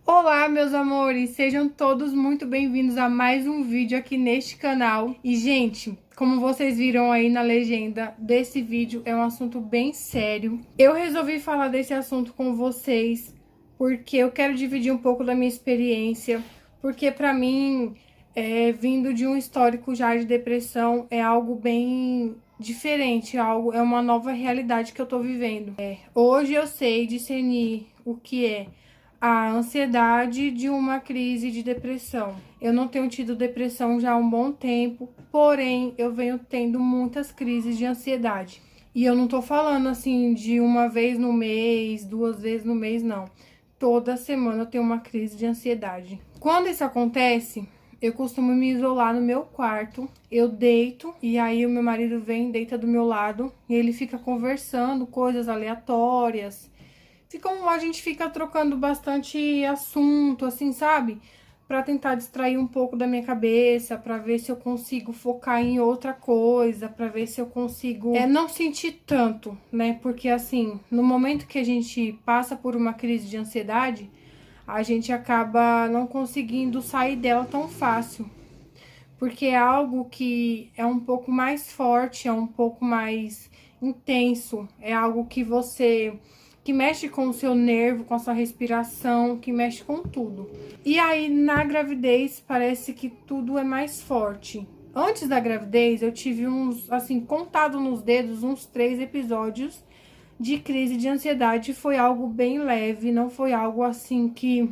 Olá, meus amores, sejam todos muito bem-vindos a mais um vídeo aqui neste canal. E, gente, como vocês viram aí na legenda desse vídeo, é um assunto bem sério. Eu resolvi falar desse assunto com vocês porque eu quero dividir um pouco da minha experiência, porque pra mim, vindo de um histórico já de depressão, é algo bem diferente, é uma nova realidade que eu tô vivendo. Hoje eu sei discernir o que é a ansiedade de uma crise de depressão. Eu não tenho tido depressão já há um bom tempo, porém eu venho tendo muitas crises de ansiedade. E eu não tô falando assim de uma vez no mês, duas vezes no mês, não. Toda semana eu tenho uma crise de ansiedade. Quando isso acontece, eu costumo me isolar no meu quarto, eu deito e aí o meu marido vem, deita do meu lado e ele fica conversando coisas aleatórias. A gente fica trocando bastante assunto, assim, sabe? Pra tentar distrair um pouco da minha cabeça, pra ver se eu consigo focar em outra coisa, pra ver se eu consigo não sentir tanto, né? Porque, assim, no momento que a gente passa por uma crise de ansiedade, a gente acaba não conseguindo sair dela tão fácil. Porque é algo que é um pouco mais forte, é um pouco mais intenso, é algo que mexe com o seu nervo, com a sua respiração, que mexe com tudo. E aí, na gravidez, parece que tudo é mais forte. Antes da gravidez, eu tive assim, contado nos dedos, uns 3 episódios de crise de ansiedade. Foi algo bem leve, não foi algo assim que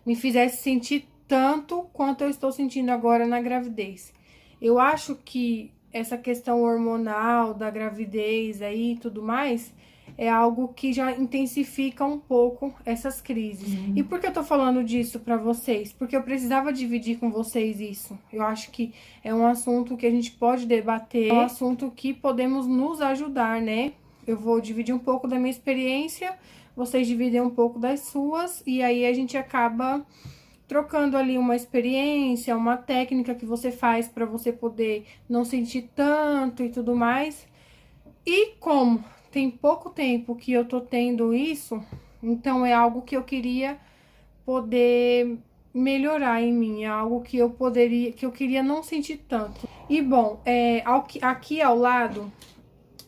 me fizesse sentir tanto quanto eu estou sentindo agora na gravidez. Eu acho que essa questão hormonal da gravidez aí e tudo mais é algo que já intensifica um pouco essas crises. E por que eu tô falando disso pra vocês? Porque eu precisava dividir com vocês isso. Eu acho que é um assunto que a gente pode debater, é um assunto que podemos nos ajudar, né? Eu vou dividir um pouco da minha experiência, vocês dividem um pouco das suas, e aí a gente acaba trocando ali uma experiência, uma técnica que você faz para você poder não sentir tanto e tudo mais. E como tem pouco tempo que eu tô tendo isso, então é algo que eu queria poder melhorar em mim, é algo que eu queria não sentir tanto. E bom, aqui ao lado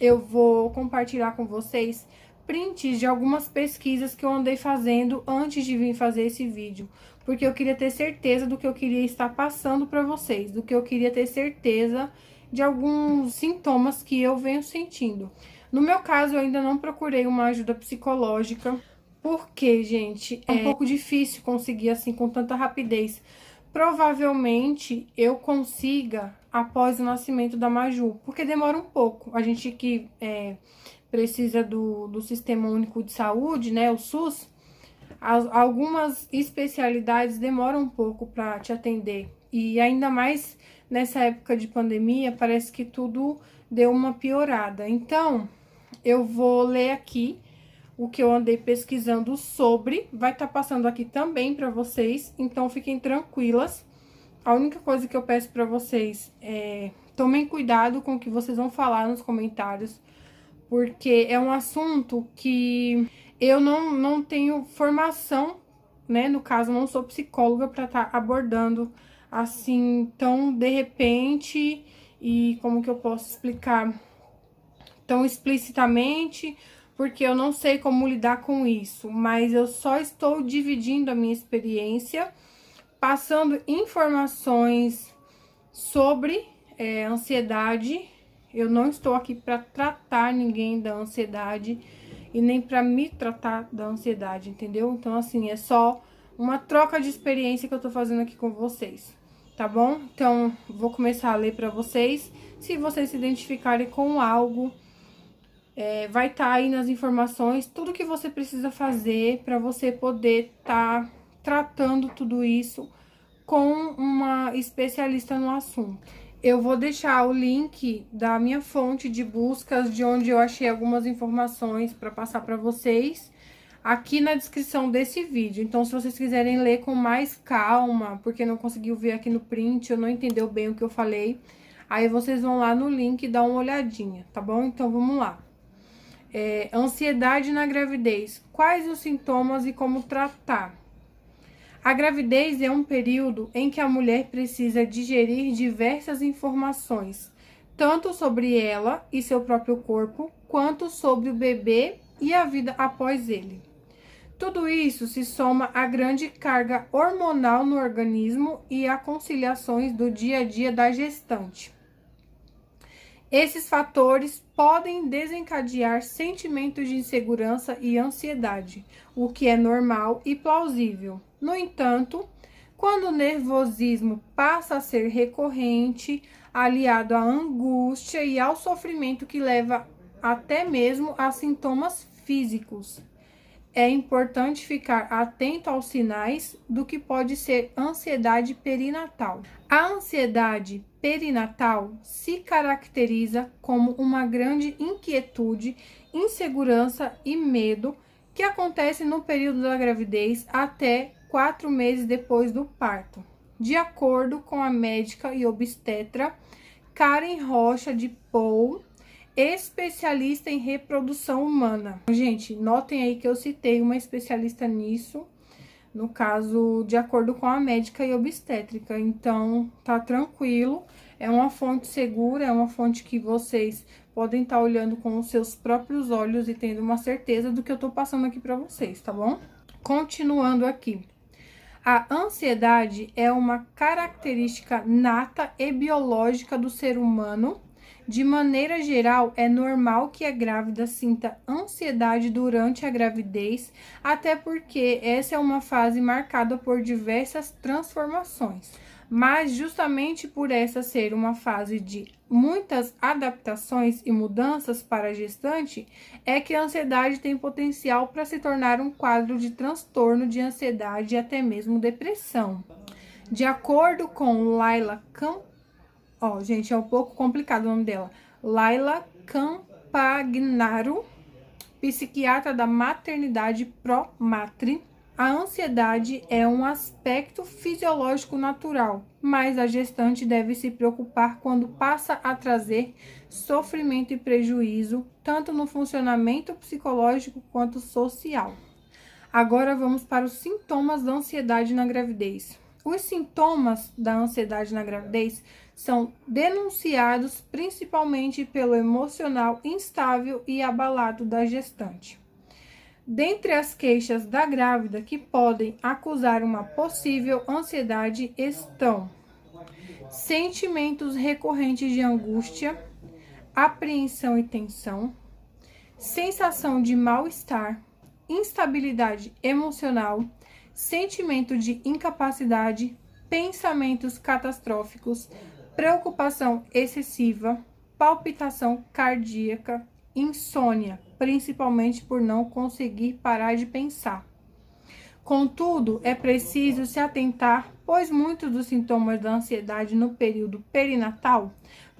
eu vou compartilhar com vocês prints de algumas pesquisas que eu andei fazendo antes de vir fazer esse vídeo, porque eu queria ter certeza do que eu queria estar passando para vocês, do que eu queria ter certeza de alguns sintomas que eu venho sentindo. No meu caso, eu ainda não procurei uma ajuda psicológica, porque, gente, é um pouco difícil conseguir assim com tanta rapidez. Provavelmente eu consiga após o nascimento da Maju, porque demora um pouco. A gente que precisa do Sistema Único de Saúde, né, o SUS, algumas especialidades demoram um pouco para te atender. E ainda mais nessa época de pandemia, parece que tudo deu uma piorada. Então, eu vou ler aqui o que eu andei pesquisando sobre, vai estar passando aqui também para vocês, então fiquem tranquilas. A única coisa que eu peço para vocês é tomem cuidado com o que vocês vão falar nos comentários, porque é um assunto que eu não tenho formação, né? No caso, não sou psicóloga para estar abordando assim tão de repente e como que eu posso explicar tão explicitamente, porque eu não sei como lidar com isso, mas eu só estou dividindo a minha experiência, passando informações sobre ansiedade. Eu não estou aqui para tratar ninguém da ansiedade e nem para me tratar da ansiedade, entendeu? Então, assim, é só uma troca de experiência que eu tô fazendo aqui com vocês, tá bom? Então, vou começar a ler para vocês. Se vocês se identificarem com algo, vai estar aí nas informações tudo que você precisa fazer para você poder estar tratando tudo isso com uma especialista no assunto. Eu vou deixar o link da minha fonte de buscas, de onde eu achei algumas informações para passar para vocês, aqui na descrição desse vídeo. Então, se vocês quiserem ler com mais calma, porque não conseguiu ver aqui no print, ou não entendeu bem o que eu falei, aí vocês vão lá no link e dá uma olhadinha, tá bom? Então, vamos lá. Ansiedade na gravidez. Quais os sintomas e como tratar? A gravidez é um período em que a mulher precisa digerir diversas informações, tanto sobre ela e seu próprio corpo, quanto sobre o bebê e a vida após ele. Tudo isso se soma à grande carga hormonal no organismo e a conciliações do dia a dia da gestante. Esses fatores podem desencadear sentimentos de insegurança e ansiedade, o que é normal e plausível. No entanto, quando o nervosismo passa a ser recorrente, aliado à angústia e ao sofrimento que leva até mesmo a sintomas físicos, é importante ficar atento aos sinais do que pode ser ansiedade perinatal. A ansiedade perinatal se caracteriza como uma grande inquietude, insegurança e medo que acontece no período da gravidez até 4 meses depois do parto. De acordo com a médica e obstetra Karen Rocha de Paul, especialista em reprodução humana. Gente, notem aí que eu citei uma especialista nisso, no caso, de acordo com a médica e obstétrica. Então, tá tranquilo, é uma fonte segura, é uma fonte que vocês podem estar olhando com os seus próprios olhos e tendo uma certeza do que eu tô passando aqui pra vocês, tá bom? Continuando aqui. A ansiedade é uma característica nata e biológica do ser humano. De maneira geral, é normal que a grávida sinta ansiedade durante a gravidez, até porque essa é uma fase marcada por diversas transformações. Mas justamente por essa ser uma fase de muitas adaptações e mudanças para a gestante, é que a ansiedade tem potencial para se tornar um quadro de transtorno de ansiedade e até mesmo depressão. De acordo com Laila gente, é um pouco complicado o nome dela. Laila Campagnaro, psiquiatra da maternidade Promatri. A ansiedade é um aspecto fisiológico natural, mas a gestante deve se preocupar quando passa a trazer sofrimento e prejuízo, tanto no funcionamento psicológico quanto social. Agora vamos para os sintomas da ansiedade na gravidez. Os sintomas da ansiedade na gravidez são denunciados principalmente pelo emocional instável e abalado da gestante. Dentre as queixas da grávida que podem acusar uma possível ansiedade estão sentimentos recorrentes de angústia, apreensão e tensão, sensação de mal-estar, instabilidade emocional, sentimento de incapacidade, pensamentos catastróficos, preocupação excessiva, palpitação cardíaca, insônia, principalmente por não conseguir parar de pensar. Contudo, é preciso se atentar, pois muitos dos sintomas da ansiedade no período perinatal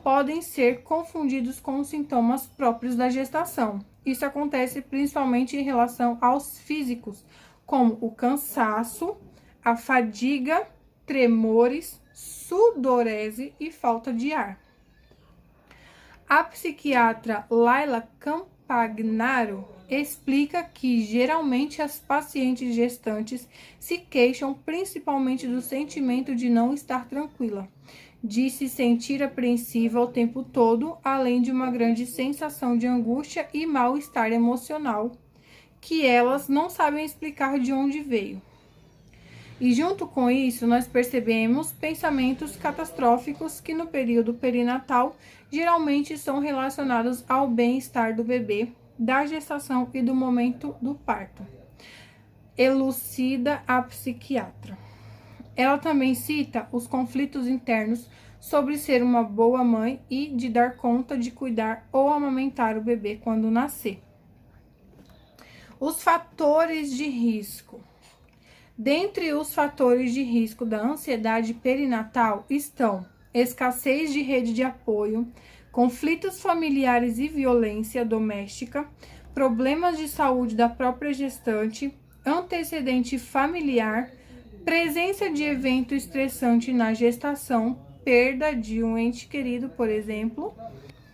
podem ser confundidos com os sintomas próprios da gestação. Isso acontece principalmente em relação aos físicos, como o cansaço, a fadiga, tremores, sudorese e falta de ar. A psiquiatra Laila Campagnaro explica que geralmente as pacientes gestantes se queixam principalmente do sentimento de não estar tranquila, de se sentir apreensiva o tempo todo, além de uma grande sensação de angústia e mal-estar emocional, que elas não sabem explicar de onde veio. E junto com isso, nós percebemos pensamentos catastróficos que no período perinatal geralmente são relacionados ao bem-estar do bebê, da gestação e do momento do parto. Elucida a psiquiatra. Ela também cita os conflitos internos sobre ser uma boa mãe e de dar conta de cuidar ou amamentar o bebê quando nascer. Os fatores de risco. Dentre os fatores de risco da ansiedade perinatal estão escassez de rede de apoio, conflitos familiares e violência doméstica, problemas de saúde da própria gestante, antecedente familiar, presença de evento estressante na gestação, perda de um ente querido, por exemplo,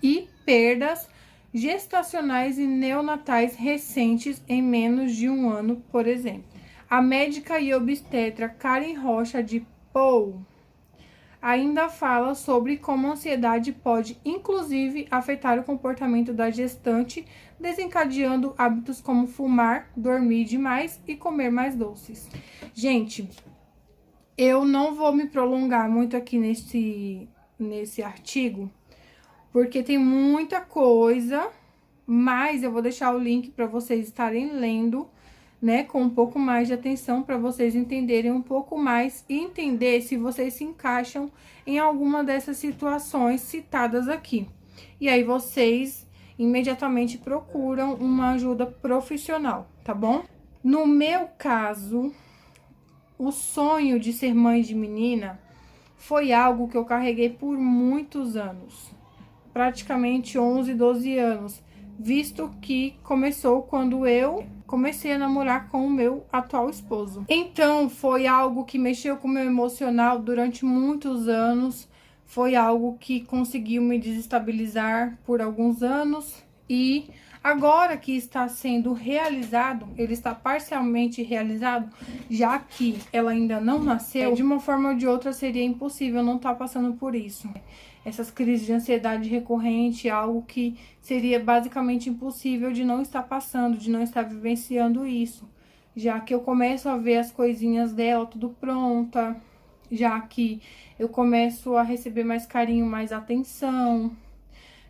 e perdas gestacionais e neonatais recentes em menos de um ano, por exemplo. A médica e obstetra Karen Rocha de Pou ainda fala sobre como a ansiedade pode, inclusive, afetar o comportamento da gestante, desencadeando hábitos como fumar, dormir demais e comer mais doces. Gente, eu não vou me prolongar muito aqui nesse artigo, porque tem muita coisa, mas eu vou deixar o link para vocês estarem lendo, né, com um pouco mais de atenção, para vocês entenderem um pouco mais e entender se vocês se encaixam em alguma dessas situações citadas aqui. E aí vocês imediatamente procuram uma ajuda profissional, tá bom? No meu caso, o sonho de ser mãe de menina foi algo que eu carreguei por muitos anos, praticamente 11, 12 anos, visto que começou quando eu comecei a namorar com o meu atual esposo. Então, foi algo que mexeu com o meu emocional durante muitos anos, foi algo que conseguiu me desestabilizar por alguns anos e agora que está sendo realizado, ele está parcialmente realizado, já que ela ainda não nasceu, de uma forma ou de outra seria impossível não estar passando por isso. Essas crises de ansiedade recorrente, algo que seria basicamente impossível de não estar passando, de não estar vivenciando isso. Já que eu começo a ver as coisinhas dela tudo pronta, já que eu começo a receber mais carinho, mais atenção,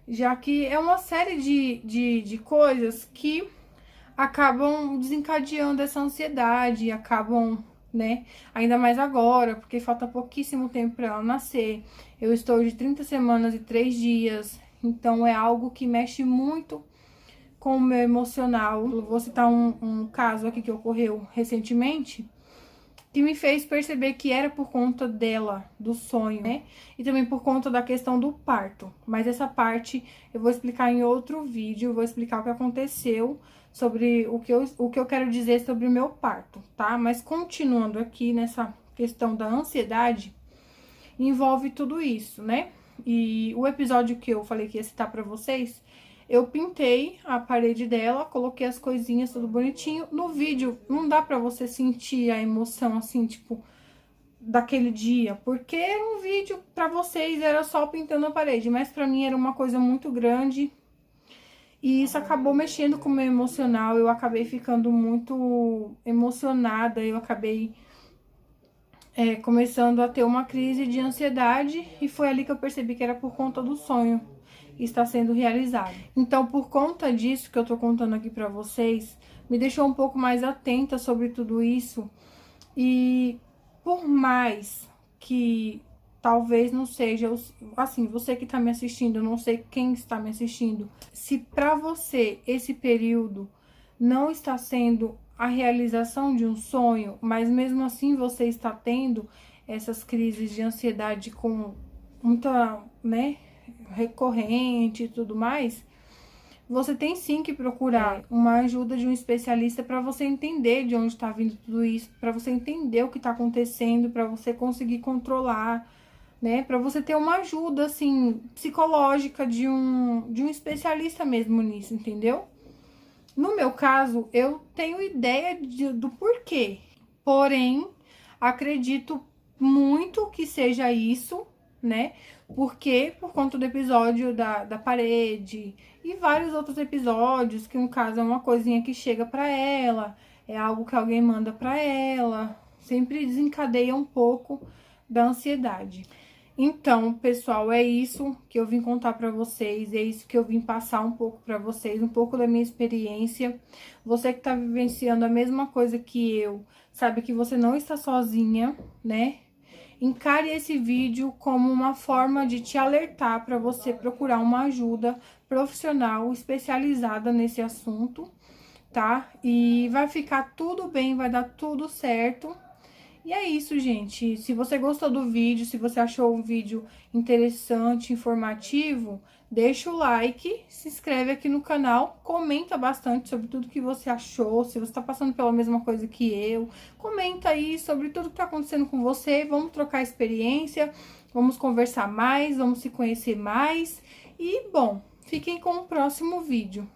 já que é uma série de coisas que acabam desencadeando essa ansiedade, acabam, né, ainda mais agora, porque falta pouquíssimo tempo para ela nascer. Eu estou de 30 semanas e 3 dias, então é algo que mexe muito com o meu emocional. Eu vou citar um caso aqui que ocorreu recentemente, que me fez perceber que era por conta dela, do sonho, né? E também por conta da questão do parto. Mas essa parte eu vou explicar em outro vídeo, eu vou explicar o que aconteceu, sobre o que eu quero dizer sobre o meu parto, tá? Mas continuando aqui nessa questão da ansiedade, envolve tudo isso, né? E o episódio que eu falei que ia citar pra vocês, eu pintei a parede dela, coloquei as coisinhas tudo bonitinho. No vídeo não dá pra você sentir a emoção assim, tipo, daquele dia, porque era um vídeo pra vocês, era só pintando a parede, mas pra mim era uma coisa muito grande. E isso acabou mexendo com o meu emocional, eu acabei ficando muito emocionada, eu acabei começando a ter uma crise de ansiedade e foi ali que eu percebi que era por conta do sonho que está sendo realizado. Então, por conta disso que eu tô contando aqui pra vocês, me deixou um pouco mais atenta sobre tudo isso e por mais que talvez não seja, assim, você que tá me assistindo, eu não sei quem está me assistindo, se pra você esse período não está sendo a realização de um sonho, mas mesmo assim você está tendo essas crises de ansiedade com muita, né, recorrente e tudo mais, você tem sim que procurar uma ajuda de um especialista para você entender de onde está vindo tudo isso, para você entender o que está acontecendo, para você conseguir controlar, né? Para você ter uma ajuda, assim, psicológica de um especialista mesmo nisso, entendeu? No meu caso, eu tenho ideia do porquê, porém, acredito muito que seja isso, né? Porque por conta do episódio da parede e vários outros episódios, que no caso é uma coisinha que chega pra ela, é algo que alguém manda pra ela, sempre desencadeia um pouco da ansiedade. Então, pessoal, é isso que eu vim contar pra vocês, é isso que eu vim passar um pouco pra vocês, um pouco da minha experiência. Você que tá vivenciando a mesma coisa que eu, sabe que você não está sozinha, né? Encare esse vídeo como uma forma de te alertar para você procurar uma ajuda profissional especializada nesse assunto, tá? E vai ficar tudo bem, vai dar tudo certo. E é isso, gente. Se você gostou do vídeo, se você achou o vídeo interessante, informativo, deixa o like, se inscreve aqui no canal, comenta bastante sobre tudo que você achou, se você tá passando pela mesma coisa que eu, comenta aí sobre tudo que tá acontecendo com você, vamos trocar experiência, vamos conversar mais, vamos se conhecer mais. E, bom, fiquem com o próximo vídeo.